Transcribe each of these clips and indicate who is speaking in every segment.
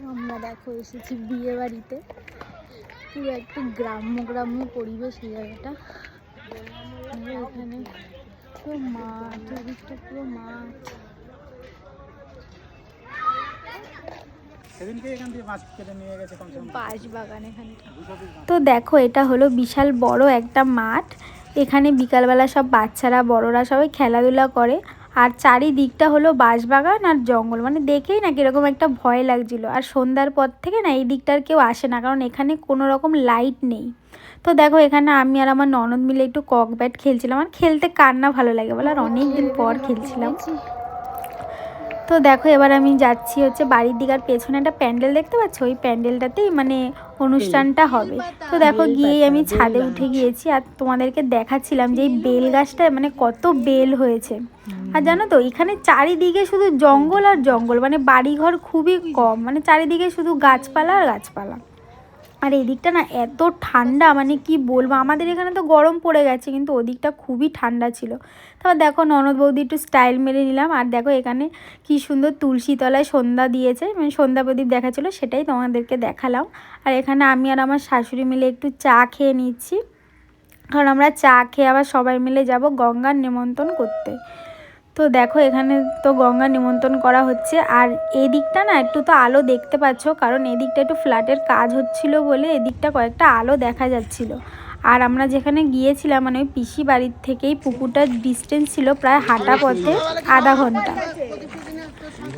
Speaker 1: আমরা দেখো এসেছি বিয়ে বাড়িতে, পুরো একটু গ্রাম্য গ্রাম্য পরিবেশ এই জায়গাটা। এখানে পুরো মাঠ, ওদিকটা পুরো মাঠ। বাঁশবাগান এখানটা। তো দেখো এটা হলো বিশাল বড় একটা মাঠ। এখানে বিকালবেলা সব বাচ্চারা বড়রা সবাই খেলাধুলা করে। আর চারিদিকটা হলো বাঁশবাগান আর জঙ্গল, মানে দেখেই না কীরকম একটা ভয় লাগছিল। আর সন্ধ্যার পর থেকে না এই দিকটার কেউ আসে না, কারণ এখানে কোনো রকম লাইট নেই। তো দেখো এখানে আমি আর আমার ননদ মিলে একটু কক ব্যাট খেলছিলাম। আর খেলতে কার না ভালো লাগে বলো, আর অনেক দিন পর খেলছিলাম। তো দেখো এবার আমি যাচ্ছি হচ্ছে বাড়ির দিকে। আর পেছনে একটা প্যান্ডেল দেখতে পাচ্ছ, ওই প্যান্ডেলটাতেই মানে অনুষ্ঠানটা হবে। তো দেখো গিয়েই আমি ছাদে উঠে গিয়েছি আর তোমাদেরকে দেখাচ্ছিলাম যে এই বেল গাছটা মানে কত বেল হয়েছে। আর জানো তো এখানে চারিদিকে শুধু জঙ্গল আর জঙ্গল, মানে বাড়িঘর খুবই কম, মানে চারিদিকে শুধু গাছপালা আর গাছপালা। আর এই দিকটা না এত ঠান্ডা, মানে কি বলবো, আমাদের এখানে তো গরম পড়ে গেছে কিন্তু ওদিকটা খুবই ঠান্ডা ছিল। তারপর দেখো ননদ বৌদি একটু স্টাইল মেরে নিলাম। আর দেখো এখানে কি সুন্দর তুলসী তলায় সন্ধ্যা দিয়েছে, মানে সন্ধ্যা প্রদীপ দেখাচ্ছিলো, সেটাই তোমাদেরকে দেখালাম। আর এখানে আমি আর আমার শাশুড়ি মিলে একটু চা খেয়ে নিচ্ছি, কারণ আমরা চা খেয়ে আবার সবাই মিলে যাব গঙ্গার নিমন্ত্রণ করতে। তো দেখো এখানে তো গঙ্গা নিমন্ত্রণ করা হচ্ছে। আর এদিকটা না একটু তো আলো দেখতে পাচ্ছ, কারণ এদিকটা একটু ফ্ল্যাটের কাজ হচ্ছিল বলে এদিকটা কয়েকটা আলো দেখা যাচ্ছিল। আর আমরা যেখানে গিয়েছিলাম মানে ওই পিসি বাড়ির থেকেই পুকুরটার ডিস্টেন্স ছিল প্রায় হাঁটা পথে আধা ঘন্টা।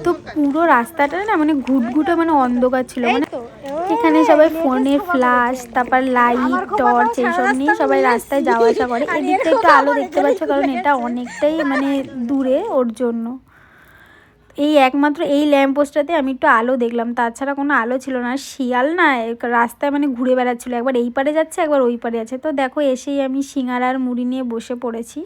Speaker 1: তো পুরো রাস্তাটা না মানে ঘুটঘুটে মানে অন্ধকার ছিল, মানে এখানে সবাই ফোনের ফ্ল্যাশ, তারপর লাইট, টর্চ এইসব নিয়ে সবাই রাস্তায় যাওয়া আসা করে। এদিকটা একটু আলো দেখতে পাচ্ছ, কারণ এটা অনেকটাই মানে দূরে, ওর জন্য এই একমাত্র এই ল্যাম্প পোস্টটাতে আমি একটু আলো দেখলাম, তাছাড়া কোনো আলো ছিল না। শিয়াল না রাস্তায় মানে ঘুরে বেড়াচ্ছিলো, একবার এই পারে যাচ্ছে একবার ওই পারে যাচ্ছে। তো দেখো এসেই আমি সিঙ্গারা আর মুড়ি নিয়ে বসে পড়েছি।